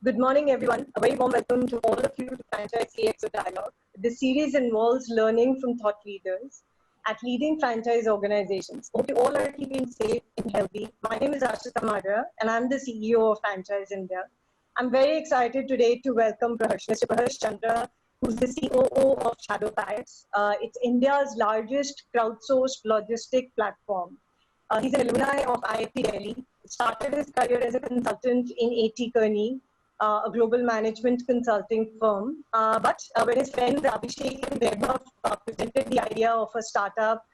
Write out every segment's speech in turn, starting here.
Good morning, everyone. A very warm welcome to all of you to Franchise CXO Dialogue. This series involves learning from thought leaders at leading franchise organizations. Hope you all are keeping safe and healthy. My name is Ashita Madra, and I'm the CEO of Franchise India. I'm very excited today to welcome Mr. Praharsh Chandra, who's the COO of Shadowfax. It's India's largest crowdsourced logistic platform. He's an alumni of IIT Delhi. Started his career as a consultant in A.T. Kearney, a global management consulting firm. But when his friends Abhishek and Vaibhav presented the idea of a startup,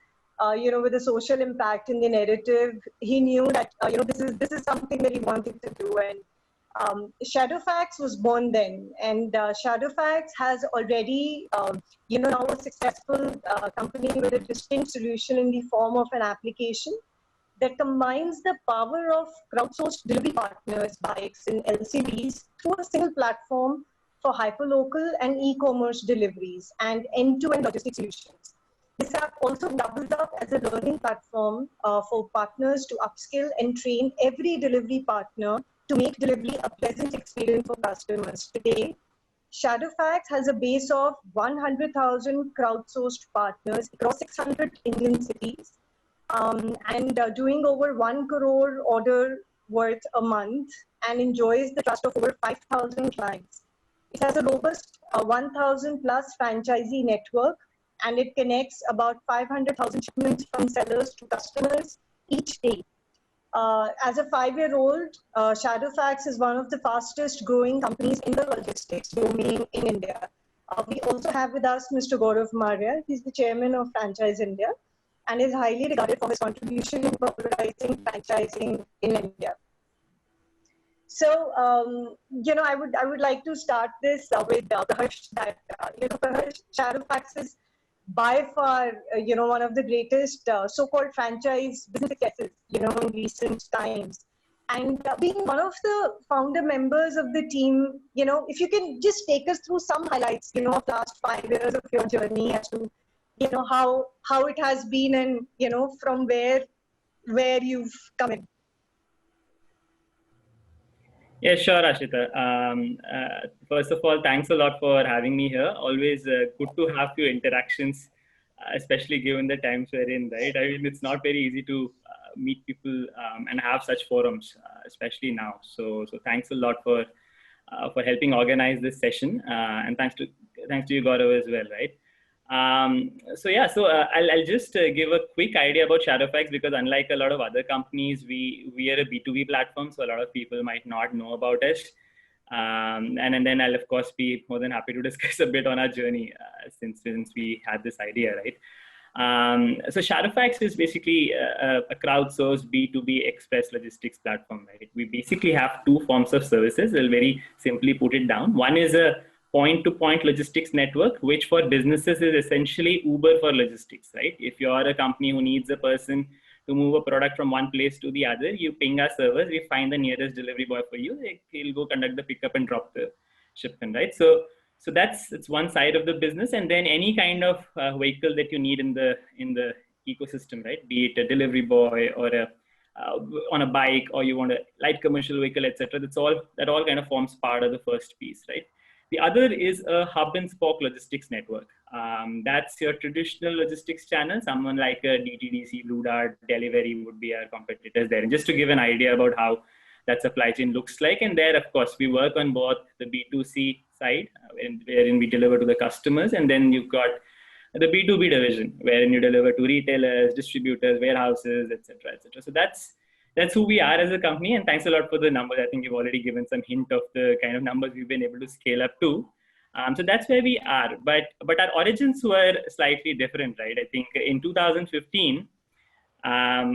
with a social impact in the narrative, he knew that this is something that he wanted to do. And Shadowfax was born then, and Shadowfax has already, now a successful company with a distinct solution in the form of an application that combines the power of crowdsourced delivery partners, bikes, and LCVs through a single platform for hyperlocal and e-commerce deliveries and end-to-end logistics solutions. This app also doubles up as a learning platform for partners to upskill and train every delivery partner to make delivery a pleasant experience for customers. Today, Shadowfax has a base of 100,000 crowdsourced partners across 600 Indian cities, and doing over 1 crore order worth a month, and enjoys the trust of over 5,000 clients. It has a robust 1,000 plus franchisee network, and it connects about 500,000 shipments from sellers to customers each day. As a 5-year-old, Shadowfax is one of the fastest growing companies in the logistics domain in India. We also have with us Mr. Gaurav Maurya. He's the chairman of Franchise India and is highly regarded for his contribution in popularizing franchising in India. So, I would like to start this with Praharsh. Praharsh, Shadowfax is by far, one of the greatest so-called franchise business successes, in recent times. And being one of the founder members of the team, if you can just take us through some highlights, of last 5 years of your journey as to, how it has been and, from where you've come in. Yeah, sure, Ashita. First of all, thanks a lot for having me here. Always good to have few interactions, especially given the times we're in, right? I mean, it's not very easy to meet people and have such forums, especially now. So thanks a lot for helping organize this session, and thanks to you, Gaurav, as well, right? I'll just give a quick idea about Shadowfax, because unlike a lot of other companies, we are a B2B platform, so a lot of people might not know about us. And then I'll of course be more than happy to discuss a bit on our journey since we had this idea, right? So Shadowfax is basically a crowdsourced B2B express logistics platform, right? We basically have two forms of services. I'll very simply put it down. One is a point-to-point logistics network, which for businesses is essentially Uber for logistics, right? If you're a company who needs a person to move a product from one place to the other, you ping our servers, we find the nearest delivery boy for you. He'll go conduct the pickup and drop the shipment, right? So it's one side of the business, and then any kind of vehicle that you need in the ecosystem, right? Be it a delivery boy or on a bike, or you want a light commercial vehicle, etc. That all kind of forms part of the first piece, right? The other is a hub and spoke logistics network. That's your traditional logistics channel. Someone like a DTDC, Blue Dart, Delivery would be our competitors there. And just to give an idea about how that supply chain looks like. And there, of course, we work on both the B2C side, wherein we deliver to the customers. And then you've got the B2B division, wherein you deliver to retailers, distributors, warehouses, etc., etc. So that's who we are as a company. And thanks a lot for the numbers. I think you've already given some hint of the kind of numbers we've been able to scale up to. So that's where we are. But our origins were slightly different, right? I think in 2015,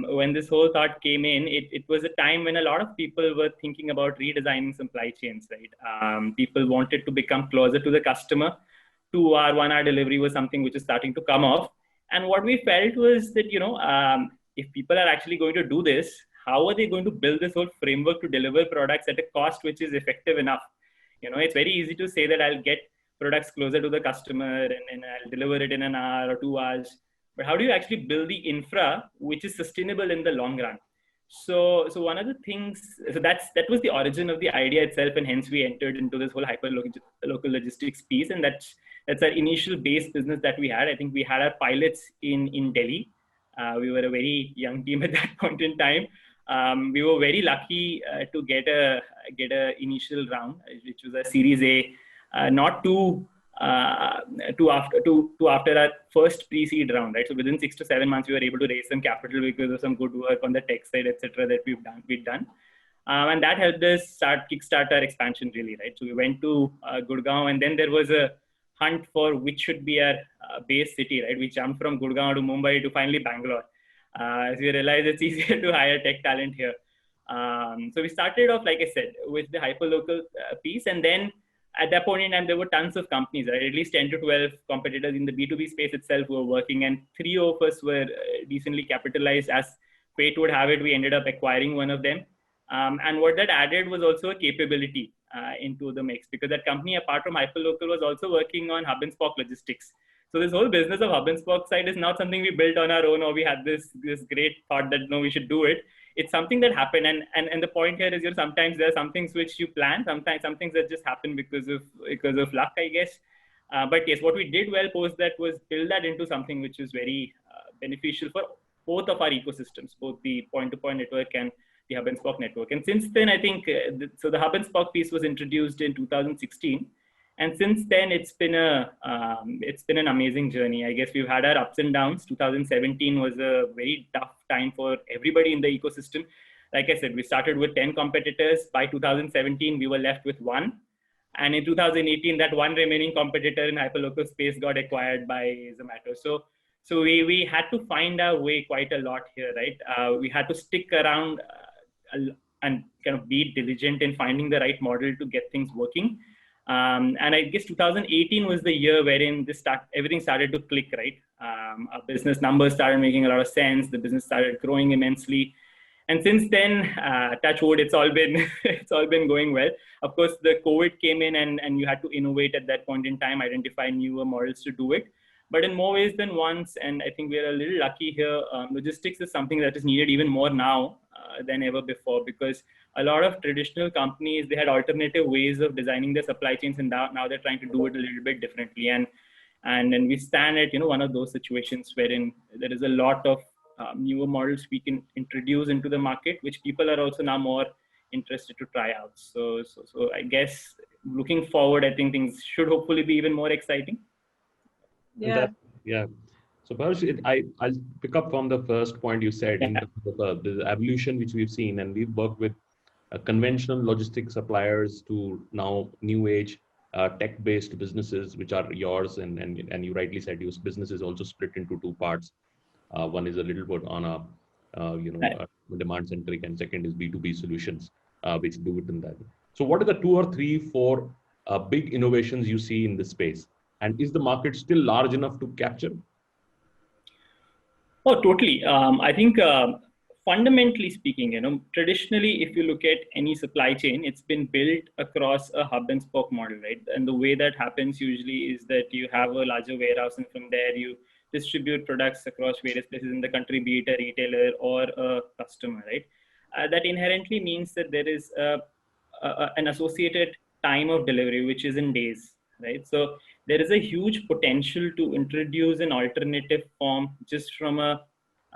when this whole thought came in, it was a time when a lot of people were thinking about redesigning supply chains, right? People wanted to become closer to the customer. 2-hour, 1-hour delivery was something which is starting to come off. And what we felt was that, if people are actually going to do this, how are they going to build this whole framework to deliver products at a cost which is effective enough? It's very easy to say that I'll get products closer to the customer and I'll deliver it in an hour or 2 hours. But how do you actually build the infra which is sustainable in the long run? So one of the things, so that was the origin of the idea itself, and hence we entered into this whole hyper local logistics piece, and that's our initial base business that we had. I think we had our pilots in Delhi. We were a very young team at that point in time. We were very lucky to get a initial round, which was a Series A, not too after our first pre-seed round, right? So within 6 to 7 months, we were able to raise some capital because of some good work on the tech side, etc., that we've done. And that helped us kickstart our expansion, really, right? So we went to Gurgaon, and then there was a hunt for which should be our base city, right? We jumped from Gurgaon to Mumbai to finally Bangalore. As we realized it's easier to hire tech talent here. So we started off, like I said, with the hyperlocal piece, and then at that point in time, there were tons of companies, right? At least 10 to 12 competitors in the B2B space itself who were working, and 3 of us were decently capitalized. As fate would have it, we ended up acquiring one of them. And what that added was also a capability into the mix, because that company, apart from hyperlocal, was also working on hub and spoke logistics. So this whole business of hub and spoke side is not something we built on our own, or we had this great thought that no, we should do it. It's something that happened, and the point here is, sometimes there are some things which you plan, sometimes some things that just happen because of luck, I guess. But yes, what we did well post that was build that into something which is very beneficial for both of our ecosystems, both the point-to-point network and the hub and spoke network. And since then, I think so the hub and spoke piece was introduced in 2016. And since then, it's been an amazing journey. I guess we've had our ups and downs. 2017 was a very tough time for everybody in the ecosystem. Like I said, we started with 10 competitors. By 2017, we were left with 1. And in 2018, that one remaining competitor in hyperlocal space got acquired by Zomato. So we had to find our way quite a lot here, right? We had to stick around and kind of be diligent in finding the right model to get things working. And I guess 2018 was the year wherein everything started to click, right? Our business numbers started making a lot of sense. The business started growing immensely. And since then, touch wood, it's all been going well. Of course, the COVID came in, and you had to innovate at that point in time, identify newer models to do it. But in more ways than once, and I think we're a little lucky here, logistics is something that is needed even more now than ever before, because a lot of traditional companies, they had alternative ways of designing their supply chains, and now they're trying to do it a little bit differently. And then we stand at one of those situations wherein there is a lot of newer models we can introduce into the market, which people are also now more interested to try out. So I guess looking forward, I think things should hopefully be even more exciting. Yeah. So Praharsh, I'll pick up from the first point you said in terms of the evolution which we've seen, and we've worked with conventional logistics suppliers to now new age tech-based businesses, which are yours, and you rightly said your business is also split into 2 parts. One is a little bit on a demand centric, and second is B2B solutions, which do it in that. So what are the 2 or 3, 4 big innovations you see in this space? And is the market still large enough to capture? Oh, totally. I think fundamentally speaking, traditionally, if you look at any supply chain, it's been built across a hub and spoke model, right? And the way that happens usually is that you have a larger warehouse, and from there you distribute products across various places in the country, be it a retailer or a customer, right? That inherently means that there is an associated time of delivery, which is in days, right? So there is a huge potential to introduce an alternative form just from a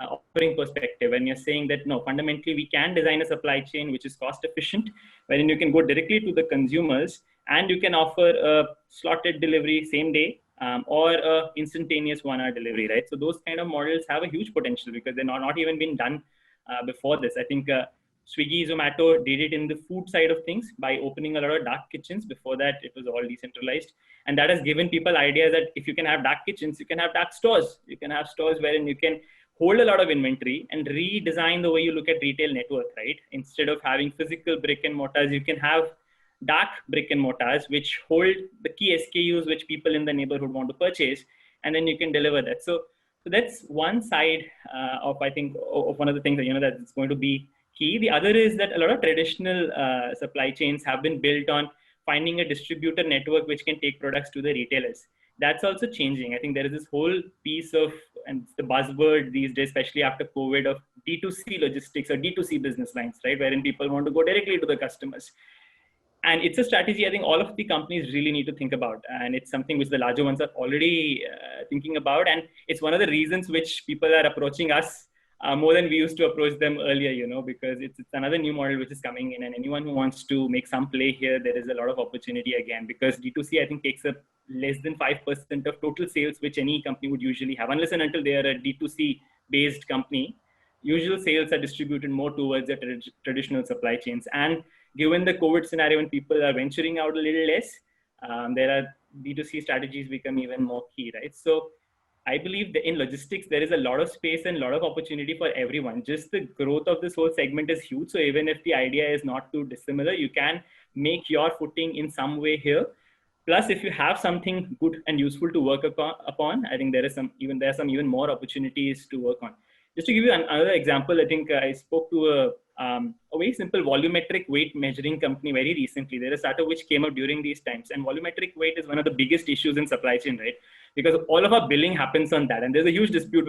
offering perspective. And you're saying that, no, fundamentally, we can design a supply chain which is cost efficient, wherein you can go directly to the consumers, and you can offer a slotted delivery same day, or a instantaneous 1-hour delivery, right? So those kind of models have a huge potential because they're not even been done before this. I think Swiggy, Zomato did it in the food side of things by opening a lot of dark kitchens. Before that, it was all decentralized. And that has given people ideas that if you can have dark kitchens, you can have dark stores. You can have stores wherein you can hold a lot of inventory and redesign the way you look at retail network, right? Instead of having physical brick and mortars, you can have dark brick and mortars, which hold the key SKUs which people in the neighborhood want to purchase, and then you can deliver that. So that's one side of, I think, of one of the things that, that's going to be key. The other is that a lot of traditional supply chains have been built on finding a distributor network which can take products to the retailers. that's also changing. I think there is this whole piece of, and it's the buzzword these days, especially after COVID, of D2C logistics or D2C business lines, right? Wherein people want to go directly to the customers. And it's a strategy I think all of the companies really need to think about. And it's something which the larger ones are already thinking about. And it's one of the reasons which people are approaching us more than we used to approach them earlier, because it's another new model which is coming in. And anyone who wants to make some play here, there is a lot of opportunity again, because D2C, I think, takes up less than 5% of total sales, which any company would usually have, unless and until they are a D2C based company. Usual sales are distributed more towards the traditional supply chains. And given the COVID scenario, when people are venturing out a little less, there are D2C strategies become even more key, right? So I believe that in logistics, there is a lot of space and a lot of opportunity for everyone. Just the growth of this whole segment is huge. So even if the idea is not too dissimilar, you can make your footing in some way here. Plus, if you have something good and useful to work upon, I think there are some even more opportunities to work on. Just to give you another example, I think I spoke to a very simple volumetric weight measuring company very recently. They're a startup which came up during these times, and volumetric weight is one of the biggest issues in supply chain, right? Because all of our billing happens on that, and there's a huge dispute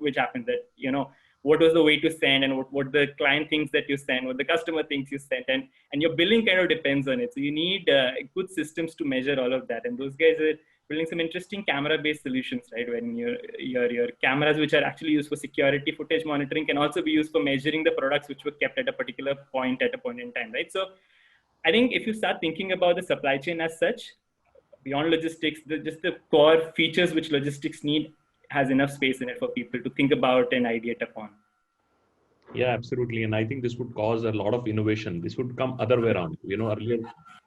which happens that what was the way to send, and what the client thinks that you send, what the customer thinks you sent, and your billing kind of depends on it. So you need good systems to measure all of that, and those guys are building some interesting camera-based solutions, right? When your cameras, which are actually used for security footage monitoring, can also be used for measuring the products which were kept at a particular point at a point in time, right? So I think if you start thinking about the supply chain as such, beyond logistics, just the core features which logistics need has enough space in it for people to think about and ideate upon. Yeah, absolutely. And I think this would cause a lot of innovation. This would come other way around. Earlier,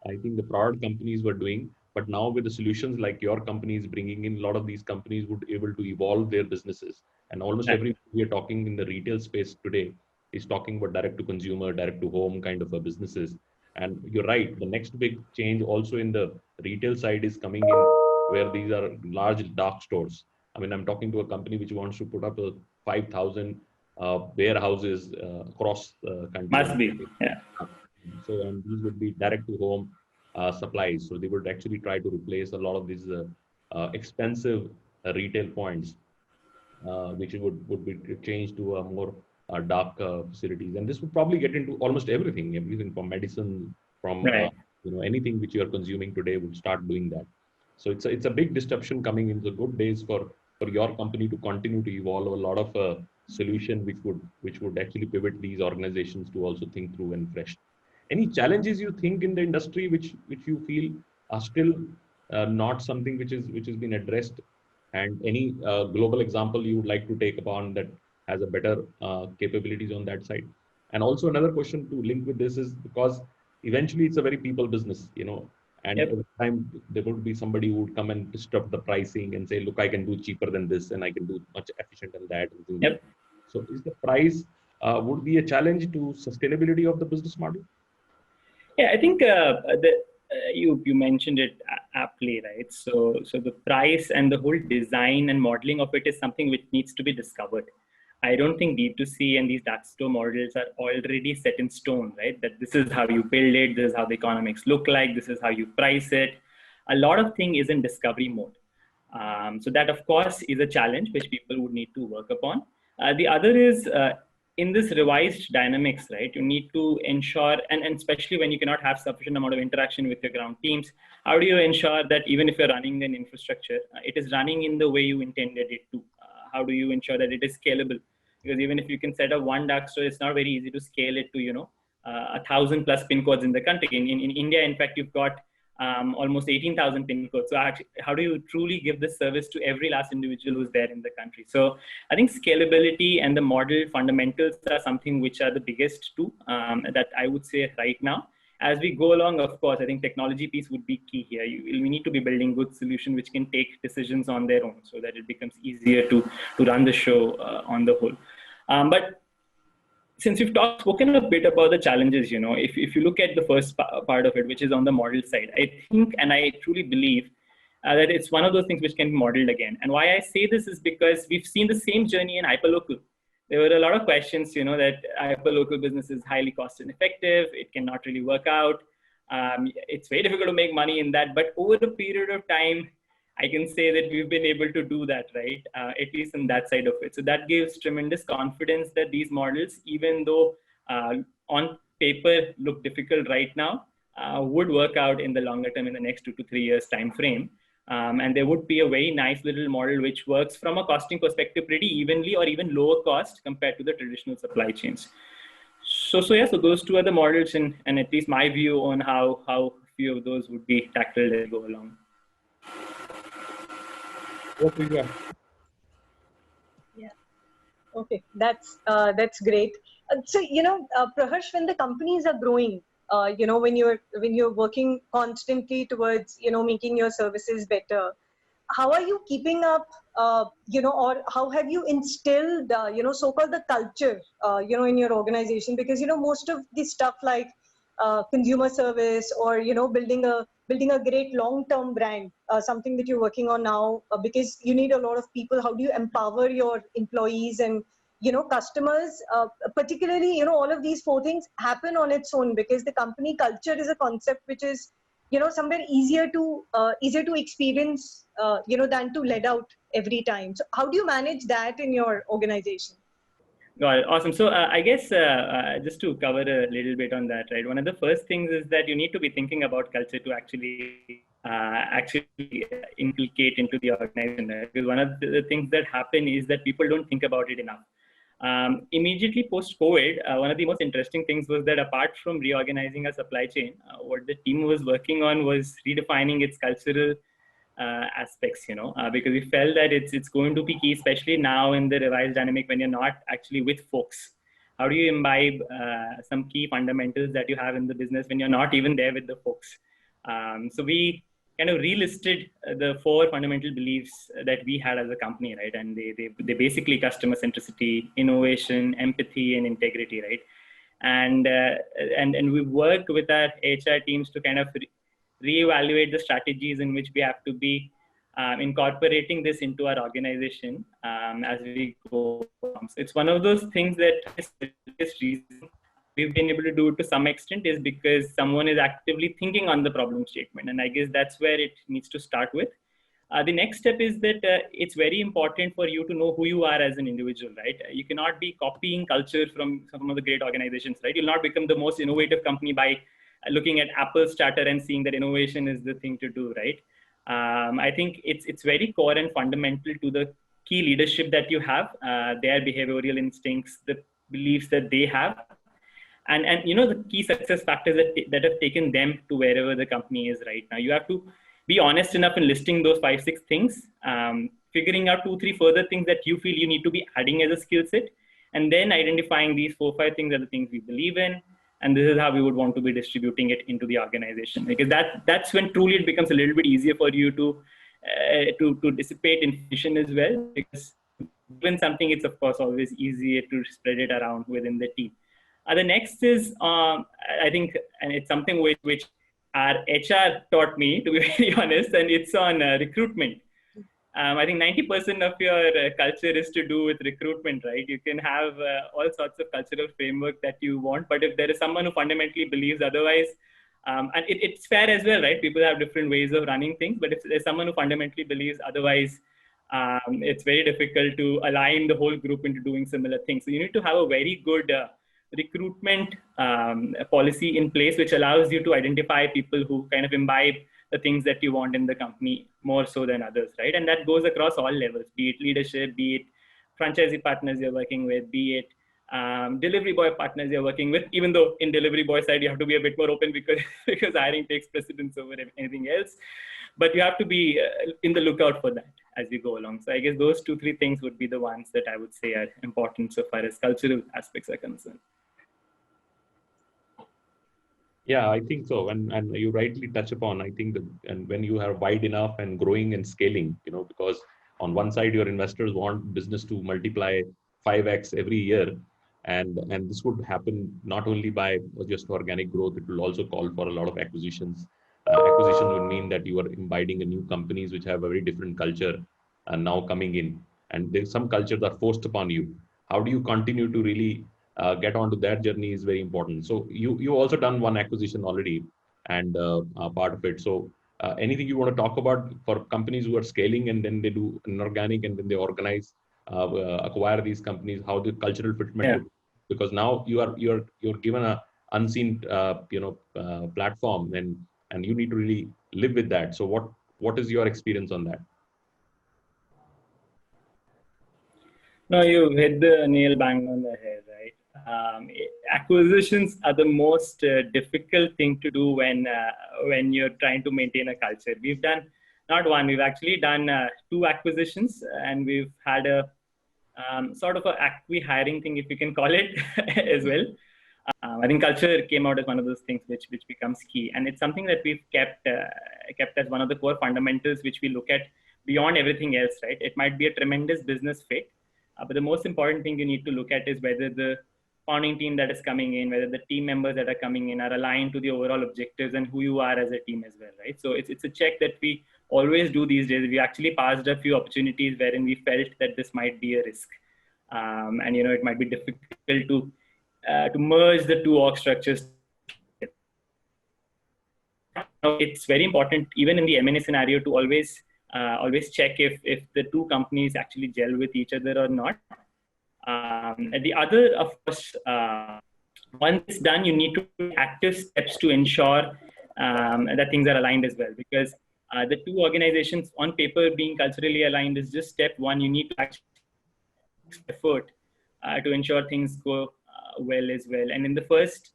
I think the product companies were doing, but now with the solutions like your company is bringing in, a lot of these companies would able to evolve their businesses. And almost every we are talking in the retail space today is talking about direct to consumer, direct to home kind of a businesses. And you're right, the next big change also in the retail side is coming in, where these are large dark stores. I mean, I'm talking to a company which wants to put up a 5,000 warehouses across the country. Must be, yeah. So, and these would be direct to home supplies. So they would actually try to replace a lot of these expensive retail points, which would be changed to a more dark facilities. And this would probably get into almost everything from medicine, from right. Anything which you are consuming today would start doing that. So it's a big disruption coming in the good days for your company to continue to evolve a lot of solution which would actually pivot these organizations to also think through and fresh. Any challenges you think in the industry which you feel are still not something which has been addressed, and any global example you would like to take upon that has a better capabilities on that side? And also another question to link with this is, because eventually it's a very people business, and every time there would be somebody who would come and disrupt the pricing and say, look, I can do cheaper than this and I can do much efficient than that. So is the price would be a challenge to sustainability of the business model? Yeah, I think you mentioned it aptly, right? So the price and the whole design and modeling of it is something which needs to be discovered. I don't think D2C and these dark store models are already set in stone, right? That this is how you build it, this is how the economics look like, this is how you price it. A lot of thing is in discovery mode. So that, of course, is a challenge which people would need to work upon. The other is in this revised dynamics, right? You need to ensure, and especially when you cannot have sufficient amount of interaction with your ground teams, how do you ensure that even if you're running an infrastructure, it is running in the way you intended it to? How do you ensure that it is scalable? Because even if you can set up one dark store, it's not very easy to scale it to 1,000 plus pin codes in the country. In India, in fact, you've got almost 18,000 pin codes. So actually, how do you truly give this service to every last individual who's there in the country? So I think scalability and the model fundamentals are something which are the biggest two that I would say right now. As we go along, of course, I think technology piece would be key here. We need to be building good solutions which can take decisions on their own so that it becomes easier to run the show on the whole. But since we've spoken a bit about the challenges, if you look at the first part of it, which is on the model side, I think, and I truly believe that it's one of those things which can be modeled again. And why I say this is because we've seen the same journey in hyperlocal. There were a lot of questions, that hyperlocal business is highly cost ineffective. It cannot really work out. It's very difficult to make money in that. But over a period of time, I can say that we've been able to do that, right? At least in that side of it. So that gives tremendous confidence that these models, even though on paper look difficult right now, would work out in the longer term, in the next 2 to 3 years time frame. And there would be a very nice little model which works from a costing perspective pretty evenly, or even lower cost compared to the traditional supply chains. So yeah, so those two are the models, and at least my view on how few of those would be tackled as we go along. What do you have? Yeah. Okay, that's great. So Praharsh, when the companies are growing, when you're working constantly towards making your services better, how are you keeping up? Or how have you instilled so-called the culture in your organization? Because most of the stuff like consumer service, or building a great long-term brand, something that you're working on now, because you need a lot of people. How do you empower your employees and customers? Particularly, all of these four things happen on its own, because the company culture is a concept which is somewhere easier to experience than to let out every time. So how do you manage that in your organization? Got it. Awesome. So I guess just to cover a little bit on that, right? One of the first things is that you need to be thinking about culture to actually inculcate into the organization. Right? Because one of the things that happen is that people don't think about it enough. Immediately post-COVID, one of the most interesting things was that apart from reorganizing a supply chain, what the team was working on was redefining its cultural aspects, because we felt that it's going to be key, especially now in the revised dynamic when you're not actually with folks. How do you imbibe some key fundamentals that you have in the business when you're not even there with the folks? So we kind of relisted the 4 fundamental beliefs that we had as a company, right? And they basically customer centricity, innovation, empathy, and integrity, right? And we worked with our HR teams to kind of reevaluate the strategies in which we have to be incorporating this into our organization as we go along. So it's one of those things that this reason we've been able to do it to some extent is because someone is actively thinking on the problem statement. And I guess that's where it needs to start with. The next step is that it's very important for you to know who you are as an individual, right? You cannot be copying culture from some of the great organizations, right? You'll not become the most innovative company by looking at Apple's charter and seeing that innovation is the thing to do, right? I think it's very core and fundamental to the key leadership that you have, their behavioral instincts, the beliefs that they have, and the key success factors that have taken them to wherever the company is right now. You have to be honest enough in listing those 5-6 things, figuring out 2-3 further things that you feel you need to be adding as a skill set, and then identifying these 4-5 things are the things we believe in, and this is how we would want to be distributing it into the organization, because that's when truly it becomes a little bit easier for you to dissipate information as well, because when something, it's of course always easier to spread it around within the team. The next is, I think, and it's something which our HR taught me, to be very honest, and it's on recruitment. I think 90% of your culture is to do with recruitment, right? You can have all sorts of cultural framework that you want, but if there is someone who fundamentally believes otherwise, and it's fair as well, right? People have different ways of running things, but if there's someone who fundamentally believes otherwise, it's very difficult to align the whole group into doing similar things. So you need to have a very good recruitment policy in place, which allows you to identify people who kind of imbibe the things that you want in the company more so than others, right? And that goes across all levels, be it leadership, be it franchisee partners you're working with, be it delivery boy partners you're working with, even though in delivery boy side, you have to be a bit more open because hiring takes precedence over anything else. But you have to be in the lookout for that as we go along. So I guess those 2-3 things would be the ones that I would say are important so far as cultural aspects are concerned. Yeah, I think so. And you rightly touch upon, I think, and when you are wide enough and growing and scaling, because on one side, your investors want business to multiply 5x every year. And this would happen not only by just organic growth, it will also call for a lot of acquisitions. Acquisition would mean that you are imbibing a new companies which have a very different culture and now coming in. And there's some cultures are forced upon you. How do you continue to really get onto that journey is very important. So you also done one acquisition already and part of it. So Anything you want to talk about for companies who are scaling and then they do inorganic and then they organize, acquire these companies, how the cultural fitment would, because now you're given a unseen platform, and you need to really live with that. So what is your experience on that? No, you hit the nail bang on the head, right? Acquisitions are the most difficult thing to do when you're trying to maintain a culture. We've done not one, we've actually done 2 acquisitions, and we've had a sort of a acqui-hiring thing, if you can call it, as well. I think culture came out as one of those things which becomes key, and it's something that we've kept as one of the core fundamentals which we look at beyond everything else, right? It might be a tremendous business fit, but the most important thing you need to look at is whether the founding team that is coming in, whether the team members that are coming in are aligned to the overall objectives and who you are as a team as well, right? So it's a check that we always do these days. We actually passed a few opportunities wherein we felt that this might be a risk, and it might be difficult to merge the 2 org structures. It's very important, even in the M&A scenario, to always check if the 2 companies actually gel with each other or not. And the other, of course, once it's done, you need to take active steps to ensure that things are aligned as well. Because the 2 organizations on paper being culturally aligned is just step 1. You need to actually effort to ensure things go well as well. And in the first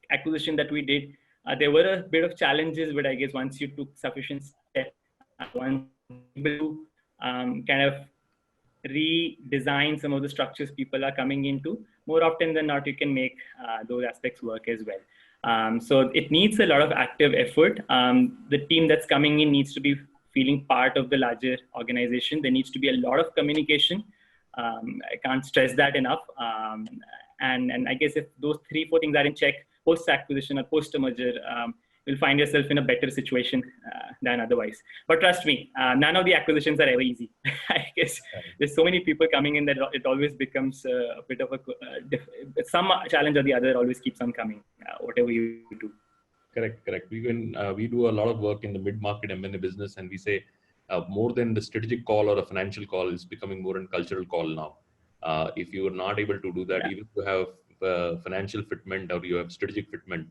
acquisition that we did, there were a bit of challenges, but I guess once you took sufficient steps, once you kind of redesign some of the structures people are coming into, more often than not, you can make those aspects work as well. So it needs a lot of active effort. The team that's coming in needs to be feeling part of the larger organization. There needs to be a lot of communication. I can't stress that enough. And I guess if those 3-4 things are in check, post-acquisition or post-merger, you'll find yourself in a better situation than otherwise. But trust me, none of the acquisitions are ever easy. I guess there's so many people coming in that it always becomes a bit of some challenge or the other always keeps on coming, whatever you do. Correct. We do a lot of work in the mid-market M&A business, and we say more than the strategic call or a financial call is becoming more a cultural call now. If you are not able to do that, even if you have financial fitment or you have strategic fitment,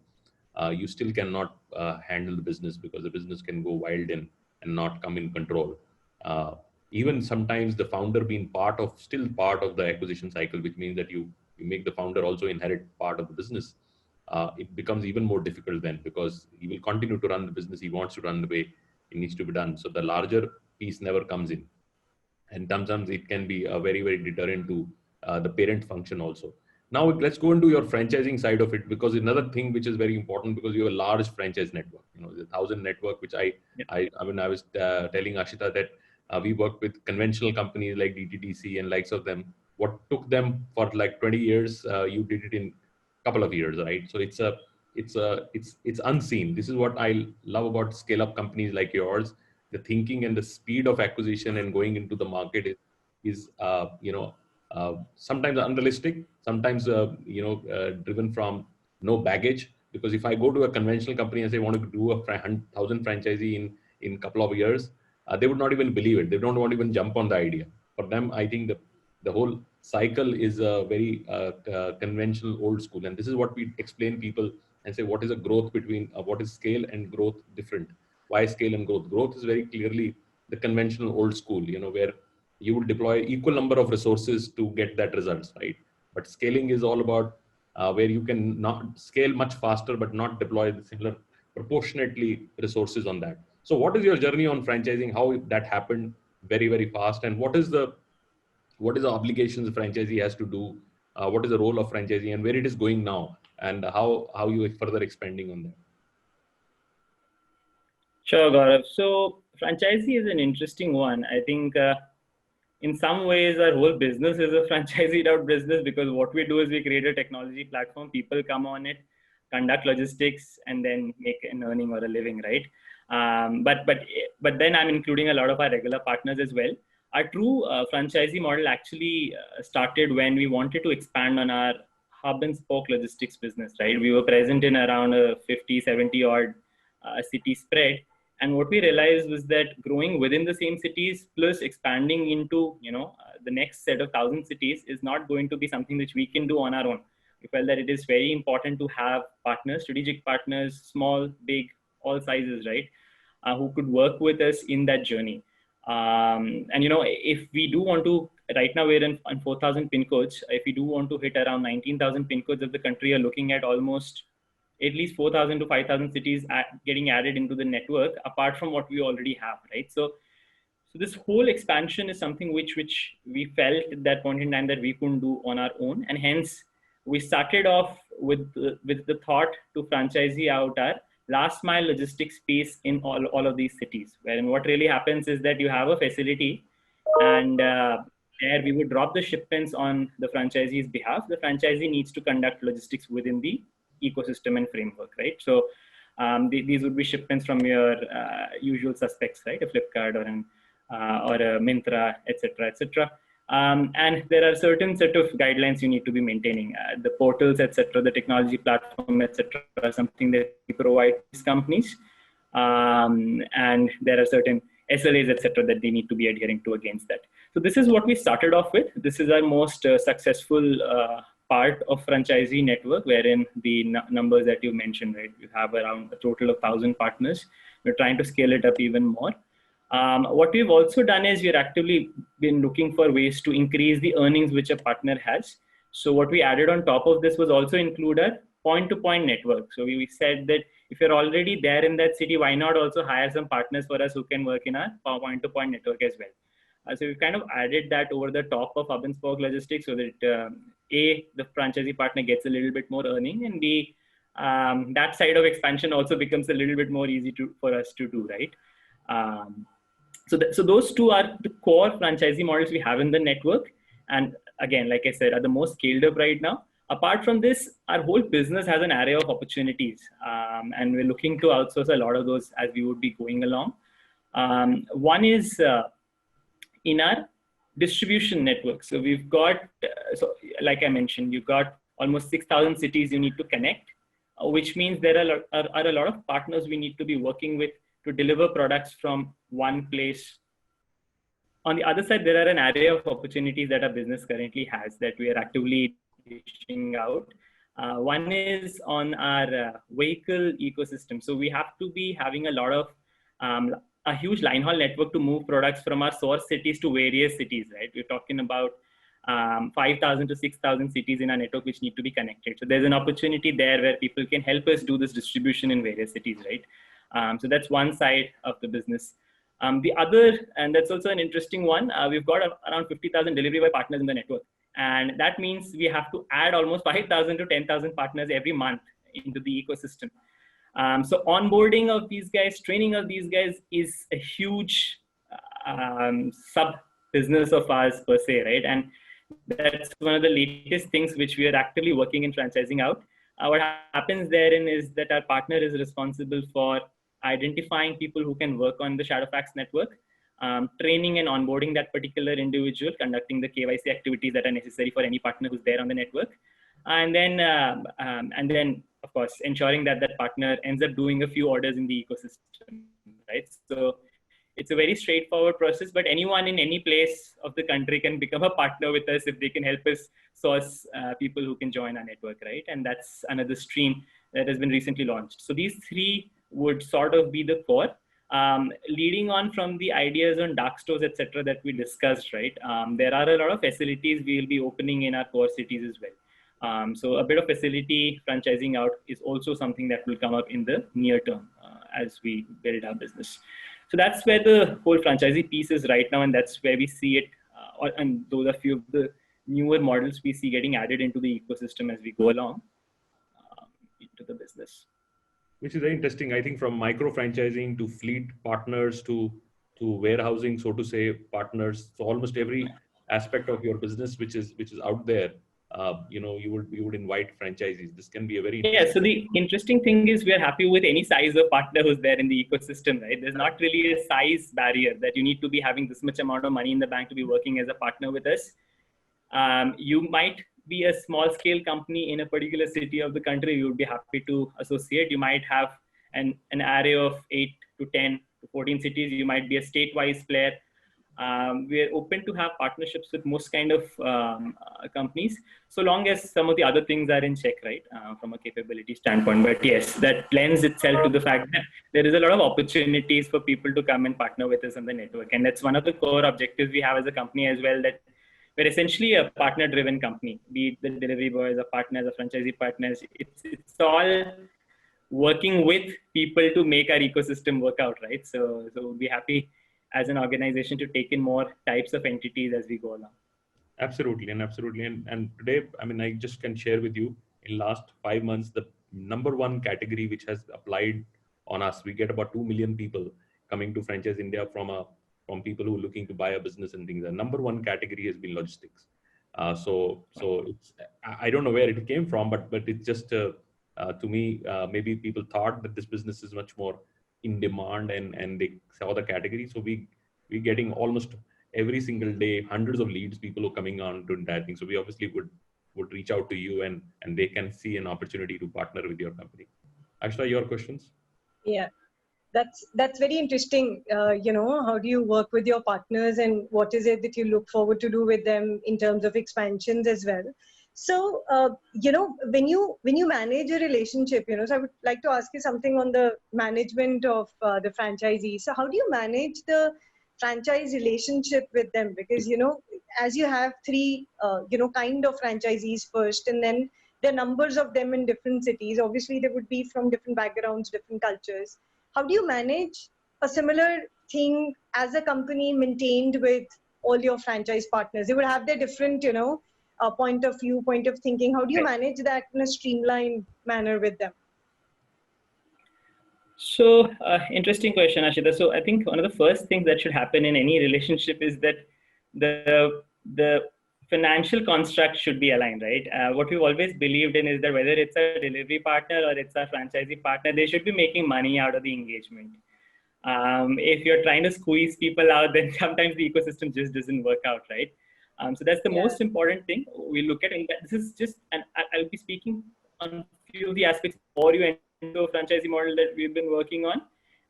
you still cannot handle the business, because the business can go wild and not come in control. Even sometimes the founder being still part of the acquisition cycle, which means that you make the founder also inherit part of the business. It becomes even more difficult then, because he will continue to run the business. He wants to run the way it needs to be done. So the larger piece never comes in. And sometimes it can be a very, very deterrent to the parent function also. Now let's go into your franchising side of it, because another thing which is very important, because you have a large franchise network, the 1,000 network, which I was telling Ashita that we work with conventional companies like DTDC and likes of them. What took them for like 20 years, you did it in a couple of years, right? So it's unseen. This is what I love about scale up companies like yours. The thinking and the speed of acquisition and going into the market is sometimes unrealistic, sometimes driven from no baggage. Because if I go to a conventional company and say I want to do 1,000 franchisee in a couple of years, they would not even believe it. They don't want to even jump on the idea. For them, I think the whole cycle is a very conventional, old school. And this is what we explain people and say, what is a growth between what is scale and growth different? Why scale and growth? Growth is very clearly the conventional old school, where you will deploy equal number of resources to get that results, right? But scaling is all about where you can not scale much faster, but not deploy the similar proportionately resources on that. So what is your journey on franchising? How that happened very, very fast? And what is the obligations the franchisee has to do? What is the role of franchisee and where it is going now? And how you are further expanding on that? Sure, Gaurav. So franchisee is an interesting one. I think in some ways our whole business is a franchisee out business, because what we do is we create a technology platform, people come on it, conduct logistics, and then make an earning or a living, right? But then I'm including a lot of our regular partners as well. Our true franchisee model actually started when we wanted to expand on our hub and spoke logistics business, right? We were present in around a 50, 70 odd city spread. And what we realized was that growing within the same cities plus expanding into, the next set of 1,000 cities is not going to be something which we can do on our own. We felt that it is very important to have partners, strategic partners, small, big, all sizes, right? Who could work with us in that journey. And if we do want to, right now we're on 4,000 pin codes. If we do want to hit around 19,000 pin codes of the country, are looking at almost at least 4,000 to 5,000 cities getting added into the network, apart from what we already have, right? So this whole expansion is something which we felt at that point in time that we couldn't do on our own, and hence we started off with the thought to franchisee out our last mile logistics space in all of these cities, wherein what really happens is that you have a facility, and there we would drop the shipments on the franchisee's behalf. The franchisee needs to conduct logistics within the ecosystem and framework, right? So these would be shipments from your usual suspects, right? A Flipkart or a Myntra, etc., etc. And there are certain set of guidelines you need to be maintaining. The portals, etc., the technology platform, etc., something that we provide these companies. And there are certain SLAs, etc., that they need to be adhering to against that. So this is what we started off with. This is our most successful part of franchisee network, wherein the numbers that you mentioned, right? You have around a total of 1,000 partners. We're trying to scale it up even more. What we've also done is we're actively been looking for ways to increase the earnings which a partner has. So what we added on top of this was also include a point-to-point network. So we said that if you're already there in that city, why not also hire some partners for us who can work in our point-to-point network as well. So we've kind of added that over the top of hub and spoke logistics so that A, the franchisee partner gets a little bit more earning, and B, that side of expansion also becomes a little bit more easy for us to do, right? So those two are the core franchisee models we have in the network. And again, like I said, are the most scaled up right now. Apart from this, our whole business has an array of opportunities. And we're looking to outsource a lot of those as we would be going along. One is in our distribution network. So we've got, so like I mentioned, you've got almost 6,000 cities you need to connect, which means there are a lot of partners we need to be working with to deliver products from one place. On the other side, there are an array of opportunities that our business currently has that we are actively dishing out. One is on our vehicle ecosystem. So we have to be having a lot of, a huge line haul network to move products from our source cities to various cities, right? We're talking about 5,000 to 6,000 cities in our network which need to be connected. So there's an opportunity there where people can help us do this distribution in various cities, right? So that's one side of the business. The other, and that's also an interesting one, we've got around 50,000 delivery boy partners in the network. And that means we have to add almost 5,000 to 10,000 partners every month into the ecosystem. So onboarding of these guys, training of these guys is a huge sub business of ours per se, right? And that's one of the latest things which we are actively working in franchising out. What happens therein is that our partner is responsible for identifying people who can work on the Shadowfax network, training and onboarding that particular individual, conducting the KYC activities that are necessary for any partner who's there on the network. And then, of course, ensuring that that partner ends up doing a few orders in the ecosystem, right? So it's a very straightforward process, but anyone in any place of the country can become a partner with us if they can help us source people who can join our network, right? And that's another stream that has been recently launched. So these three would sort of be the core. Leading on from the ideas on dark stores, etc., that we discussed, right? There are a lot of facilities we will be opening in our core cities as well. So a bit of facility franchising out is also something that will come up in the near term as we build our business. So that's where the whole franchisee piece is right now, and that's where we see it. And those are a few of the newer models we see getting added into the ecosystem as we go along into the business. Which is very interesting. I think from micro franchising to fleet partners to warehousing, so to say, partners. So almost every aspect of your business which is out there, you would invite franchisees. This can be a very So the interesting thing is we are happy with any size of partner who's there in the ecosystem, right? There's not really a size barrier that you need to be having this much amount of money in the bank to be working as a partner with us. You might be a small scale company in a particular city of the country. You would be happy to associate. You might have an array of 8 to 10 14 cities. You might be a state-wise player. We're open to have partnerships with most kind of companies, so long as some of the other things are in check, right, from a capability standpoint. But yes, that lends itself to the fact that there is a lot of opportunities for people to come and partner with us on the network. And that's one of the core objectives we have as a company as well, that we're essentially a partner-driven company, be it the delivery boys, or partners, or franchisee partners. It's all working with people to make our ecosystem work out, right? So we'll be happy as an organization to take in more types of entities as we go along. Absolutely. And today, I mean, I just can share with you, in last 5 months, the number one category which has applied on us, we get about 2 million people coming to Franchise India from people who are looking to buy a business and things. The number one category has been logistics. So it's, I don't know where it came from, but it's just to me, maybe people thought that this business is much more in demand, and they saw the category. So we're getting almost every single day hundreds of leads, people who are coming on to entire thing. So we obviously would reach out to you, and they can see an opportunity to partner with your company. Akshara, your questions? Yeah, that's very interesting. How do you work with your partners, and what is it that you look forward to do with them in terms of expansions as well? So, when you manage a relationship, so I would like to ask you something on the management of the franchisee. So how do you manage the franchise relationship with them? Because, as you have three, kind of franchisees first, and then there are numbers of them in different cities. Obviously, they would be from different backgrounds, different cultures. How do you manage a similar thing as a company maintained with all your franchise partners? They would have their different, point of view, point of thinking. How do you manage that in a streamlined manner with them? So interesting question, Ashita. So I think one of the first things that should happen in any relationship is that the financial construct should be aligned, right? What we've always believed in is that whether it's a delivery partner or it's a franchisee partner, they should be making money out of the engagement. If you're trying to squeeze people out, then sometimes the ecosystem just doesn't work out, right? So that's the most important thing we look at. And this is just, and I'll be speaking on a few of the aspects before you enter a franchisee model that we've been working on,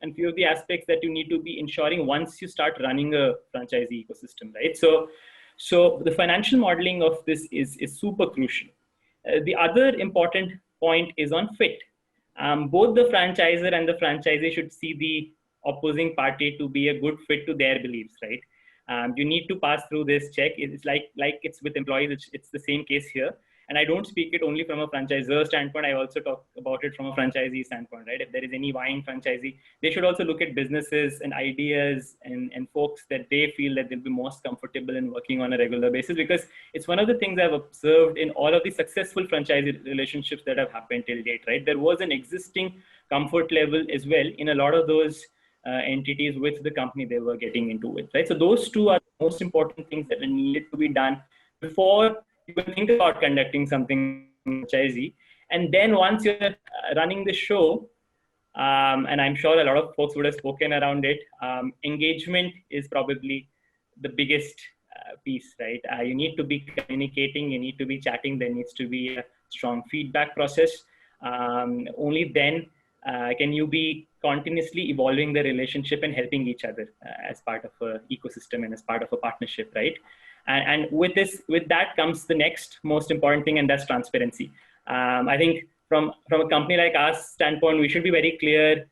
and few of the aspects that you need to be ensuring once you start running a franchisee ecosystem, right? So the financial modeling of this is super crucial. The other important point is on fit. Both the franchisor and the franchisee should see the opposing party to be a good fit to their beliefs, right? You need to pass through this check. It's like it's with employees, it's the same case here. And I don't speak it only from a franchisor standpoint. I also talk about it from a franchisee standpoint, right? If there is any buying franchisee, they should also look at businesses and ideas and folks that they feel that they'll be most comfortable in working on a regular basis, because it's one of the things I've observed in all of the successful franchisee relationships that have happened till date, right? There was an existing comfort level as well in a lot of those entities with the company they were getting into with, right? So those two are the most important things that are needed to be done before you can think about conducting something franchisee. And then once you're running the show, and I'm sure a lot of folks would have spoken around it, engagement is probably the biggest piece, right? You need to be communicating, you need to be chatting, there needs to be a strong feedback process. Only then can you be continuously evolving the relationship and helping each other as part of an ecosystem and as part of a partnership, right? And with that comes the next most important thing, and that's transparency. I think from a company like us standpoint, we should be very clear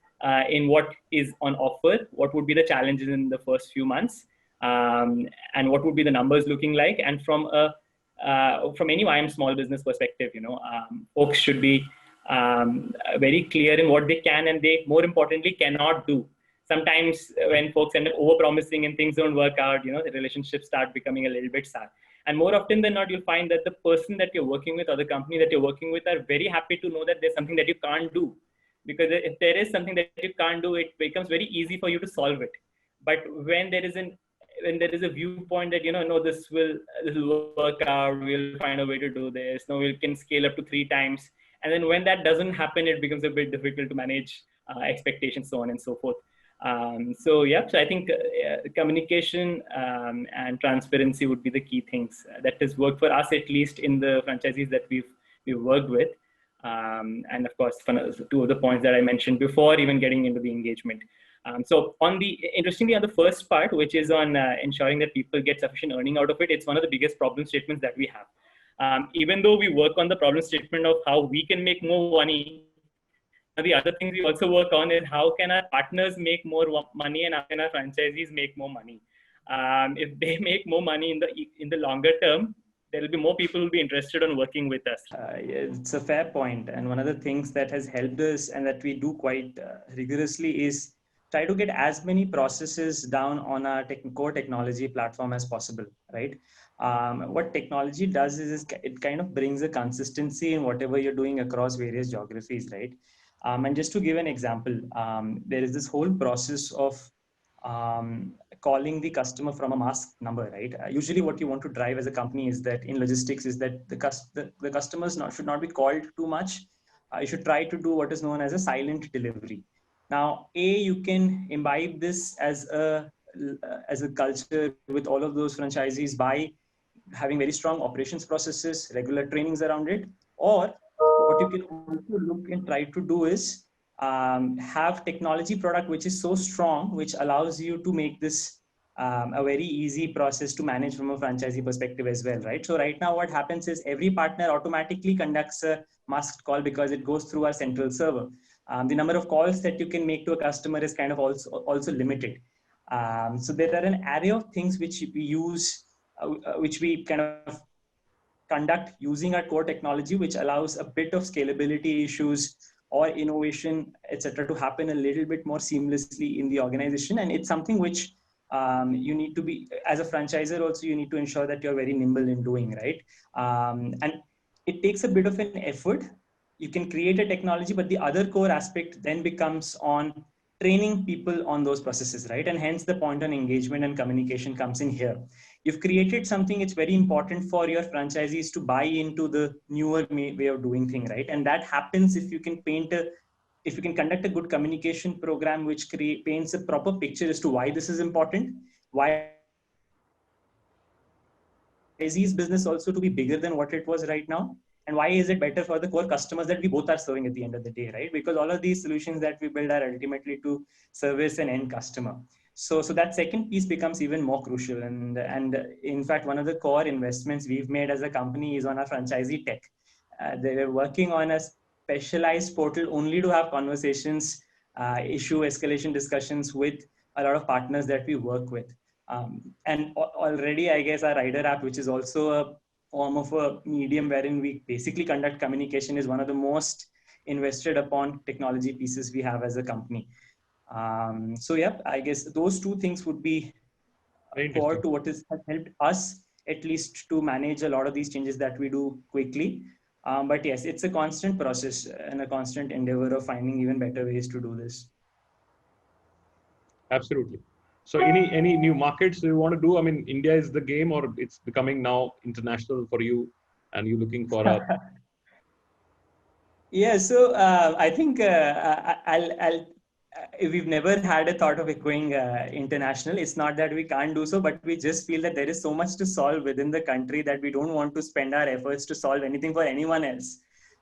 in what is on offer, what would be the challenges in the first few months, and what would be the numbers looking like. And from any IM small business perspective, folks should be very clear in what they can and they, more importantly, cannot do. Sometimes when folks end up over-promising and things don't work out, the relationships start becoming a little bit sad. And more often than not, you'll find that the person that you're working with or the company that you're working with are very happy to know that there's something that you can't do. Because if there is something that you can't do, it becomes very easy for you to solve it. But when there is a viewpoint that, no, this will work out, we'll find a way to do this, no, we can scale up to 3 times. And then when that doesn't happen, it becomes a bit difficult to manage expectations, so on and so forth. So I think communication and transparency would be the key things that has worked for us, at least in the franchisees that we've worked with. And of course, 2 of the points that I mentioned before, even getting into the engagement. So interestingly, on the first part, which is on ensuring that people get sufficient earning out of it, it's one of the biggest problem statements that we have. Even though we work on the problem statement of how we can make more money, the other things we also work on is how can our partners make more money and how can our franchisees make more money. If they make more money in the longer term, there will be more people who will be interested in working with us. It's a fair point. And one of the things that has helped us and that we do quite rigorously is try to get as many processes down on our core technology platform as possible, right? What technology does is it kind of brings a consistency in whatever you're doing across various geographies, right? And just to give an example, there is this whole process of calling the customer from a masked number, right? Usually what you want to drive as a company is that in logistics is that the customers should not be called too much. You should try to do what is known as a silent delivery. Now, you can imbibe this as a culture with all of those franchisees by having very strong operations processes, regular trainings around it, or what you can also look and try to do is have technology product which is so strong, which allows you to make this a very easy process to manage from a franchisee perspective as well, right? So right now what happens is every partner automatically conducts a masked call because it goes through our central server. The number of calls that you can make to a customer is kind of also limited. So there are an array of things which we use, which we kind of conduct using our core technology, which allows a bit of scalability issues or innovation, etc., to happen a little bit more seamlessly in the organization. And it's something which you need to be, as a franchisor also, you need to ensure that you're very nimble in doing, right? And it takes a bit of an effort. You can create a technology, but the other core aspect then becomes on training people on those processes, right? And hence the point on engagement and communication comes in here. You've created something, it's very important for your franchisees to buy into the newer way of doing things, right? And that happens if you can if you can conduct a good communication program, which paints a proper picture as to why this is important, why franchisees business also to be bigger than what it was right now, and why is it better for the core customers that we both are serving at the end of the day, right? Because all of these solutions that we build are ultimately to service an end customer. So that second piece becomes even more crucial. And in fact, one of the core investments we've made as a company is on our franchisee tech. They were working on a specialized portal only to have conversations, issue escalation discussions with a lot of partners that we work with. And already, I guess, our rider app, which is also a form of a medium wherein we basically conduct communication, is one of the most invested upon technology pieces we have as a company. So yeah, I guess those two things would be core to what has helped us at least to manage a lot of these changes that we do quickly. But yes, it's a constant process and a constant endeavor of finding even better ways to do this. Absolutely. So any new markets you want to do? I mean, India is the game, or it's becoming now international for you, and you're looking for a... Yeah, so I think we've never had a thought of going international. It's not that we can't do so, but we just feel that there is so much to solve within the country that we don't want to spend our efforts to solve anything for anyone else,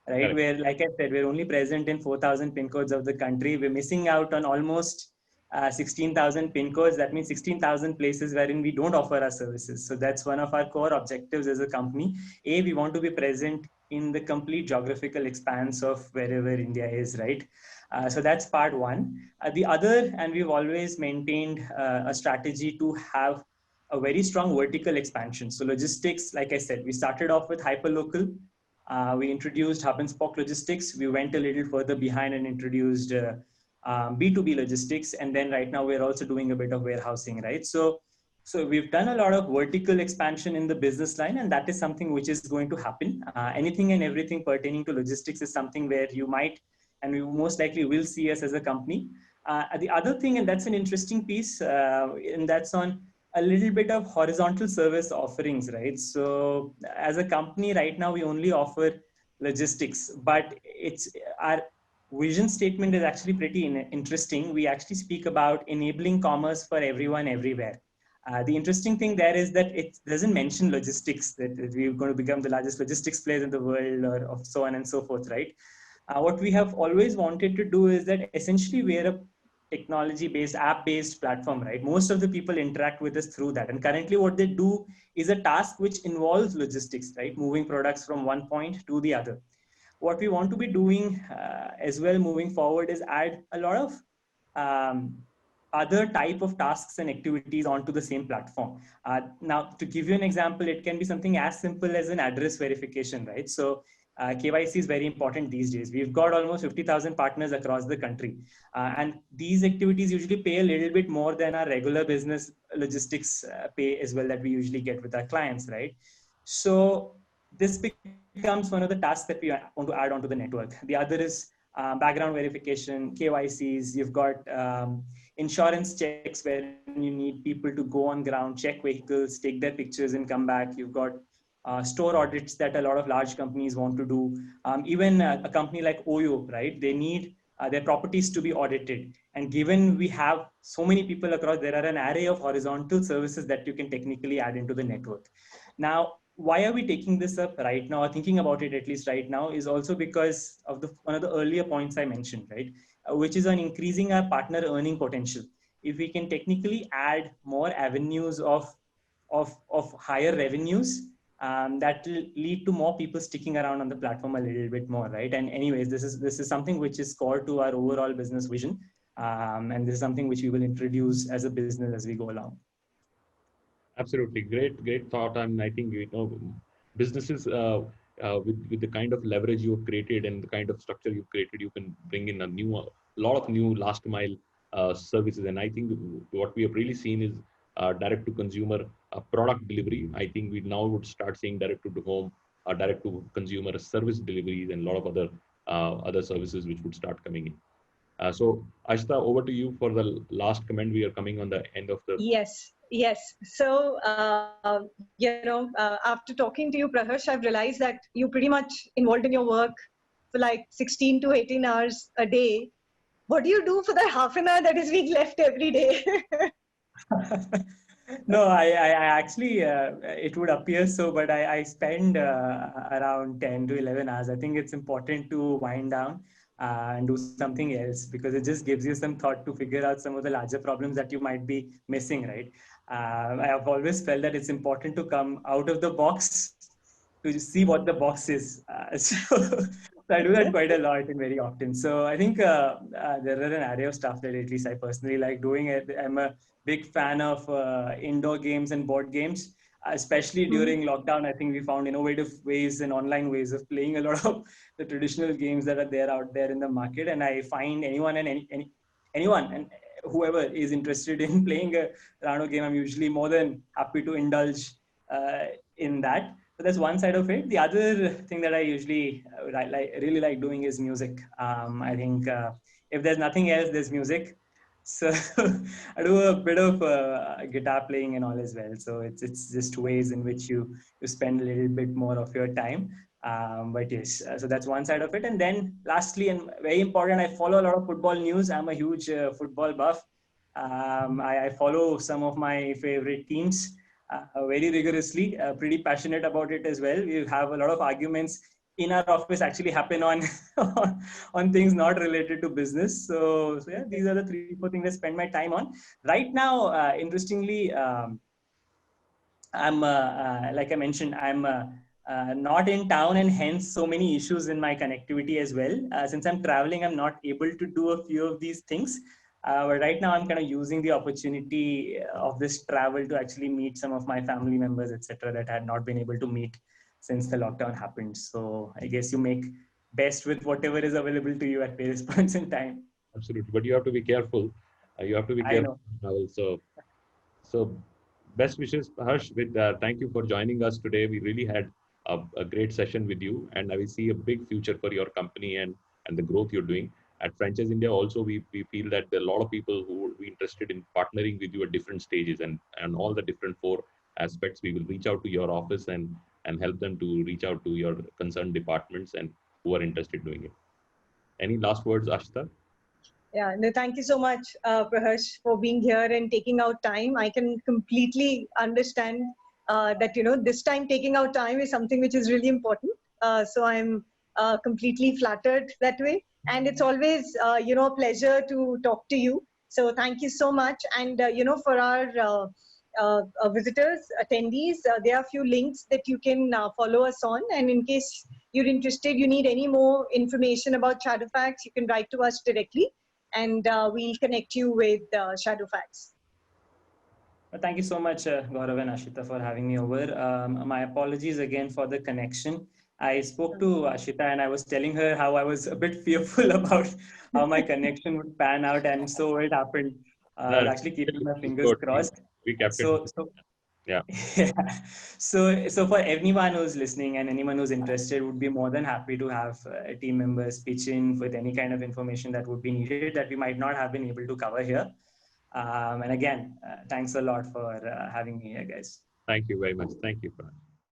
right? Correct. Where, like I said, we're only present in 4,000 pin codes of the country. We're missing out on almost 16,000 pin codes. That means 16,000 places wherein we don't offer our services. So that's one of our core objectives as a company. We want to be present in the complete geographical expanse of wherever India is, right? So that's part one. The other, and we've always maintained a strategy to have a very strong vertical expansion. So logistics, like I said, we started off with hyperlocal. We introduced hub and spoke logistics. We went a little further behind and introduced B2B logistics. And then right now we're also doing a bit of warehousing, right? So we've done a lot of vertical expansion in the business line, and that is something which is going to happen. Anything and everything pertaining to logistics is something where you might, and we most likely will see us as a company. The other thing, and that's an interesting piece, and that's on a little bit of horizontal service offerings, right? So as a company right now, we only offer logistics, but it's our vision statement is actually pretty interesting. We actually speak about enabling commerce for everyone, everywhere. The interesting thing there is that it doesn't mention logistics, that we're going to become the largest logistics players in the world, or so on and so forth, right? What we have always wanted to do is that essentially we're a technology-based, app-based platform, right? Most of the people interact with us through that. And currently what they do is a task which involves logistics, right? Moving products from one point to the other. What we want to be doing as well moving forward is add a lot of other type of tasks and activities onto the same platform. Now, to give you an example, it can be something as simple as an address verification, right? So KYC is very important these days. We've got almost 50,000 partners across the country. And these activities usually pay a little bit more than our regular business logistics pay as well that we usually get with our clients, right? So this becomes one of the tasks that we want to add onto the network. The other is background verification, KYCs. You've got insurance checks where you need people to go on ground, check vehicles, take their pictures and come back. You've got store audits that a lot of large companies want to do. Even a company like Oyo, right? They need their properties to be audited. And given we have so many people across, there are an array of horizontal services that you can technically add into the network. Now, why are we taking this up right now, or thinking about it at least right now, is also because of one of the earlier points I mentioned, right? Which is on increasing our partner earning potential. If we can technically add more avenues of higher revenues, that will lead to more people sticking around on the platform a little bit more, right? And anyways, this is something which is core to our overall business vision. And this is something which we will introduce as a business as we go along. Absolutely. Great thought. And I think, businesses with the kind of leverage you've created and the kind of structure you've created, you can bring in a lot of new last mile services. And I think what we have really seen is direct to consumer product delivery. I think we now would start seeing direct to home, direct to consumer service deliveries, and a lot of other services which would start coming in. So Ashita, over to you for the last comment. We are coming on the end of the... Yes. So, after talking to you, Praharsh, I've realized that you're pretty much involved in your work for like 16 to 18 hours a day. What do you do for the half an hour that is being left every day? No, I actually, it would appear so, but I spend around 10 to 11 hours. I think it's important to wind down and do something else, because it just gives you some thought to figure out some of the larger problems that you might be missing, right? I have always felt that it's important to come out of the box to see what the box is. So I do that quite a lot and very often. So I think there are an array of stuff that at least I personally like doing. I'm a big fan of indoor games and board games, especially during lockdown. I think we found innovative ways and online ways of playing a lot of the traditional games that are out there in the market. And I find anyone and whoever is interested in playing a round of game, I'm usually more than happy to indulge in that. So that's one side of it. The other thing that I usually really like doing is music. I think if there's nothing else, there's music. So I do a bit of guitar playing and all as well. So it's just ways in which you spend a little bit more of your time. But yes, so that's one side of it. And then lastly, and very important, I follow a lot of football news. I'm a huge football buff. I follow some of my favorite teams very rigorously, pretty passionate about it as well. We have a lot of arguments in our office actually happen on on things not related to business. So yeah, these are the 3-4 things I spend my time on. Right now, interestingly, I'm like I mentioned, I'm not in town, and hence so many issues in my connectivity as well. Since I'm traveling, I'm not able to do a few of these things. But right now I'm kind of using the opportunity of this travel to actually meet some of my family members, etc., that I had not been able to meet since the lockdown happened. So I guess you make best with whatever is available to you at various points in time. Absolutely, but you have to be careful. You have to be careful. So best wishes, Harsh. Thank you for joining us today. We really had a great session with you, and I will see a big future for your company and the growth you're doing. At Franchise India also, we feel that there are a lot of people who would be interested in partnering with you at different stages, and all the different 4 aspects. We will reach out to your office and help them to reach out to your concerned departments and who are interested in doing it. Any last words, Ashita? Yeah, no, thank you so much, Praharsh, for being here and taking out time. I can completely understand that, this time taking out time is something which is really important. So I'm completely flattered that way. And it's always, a pleasure to talk to you. So thank you so much. And, for our visitors, attendees, there are a few links that you can follow us on. And in case you're interested, you need any more information about Shadowfax, you can write to us directly, and we'll connect you with Shadowfax. Thank you so much, Gaurav and Ashita, for having me over. My apologies again for the connection. I spoke to Ashita and I was telling her how I was a bit fearful about how my connection would pan out, and so it happened. I was actually keeping my fingers crossed. We kept it. So Yeah. yeah. So for anyone who's listening and anyone who's interested, would be more than happy to have team members pitch in with any kind of information that would be needed that we might not have been able to cover here. And again, thanks a lot for having me here, guys. Thank you very much. Thank you, Praharsh.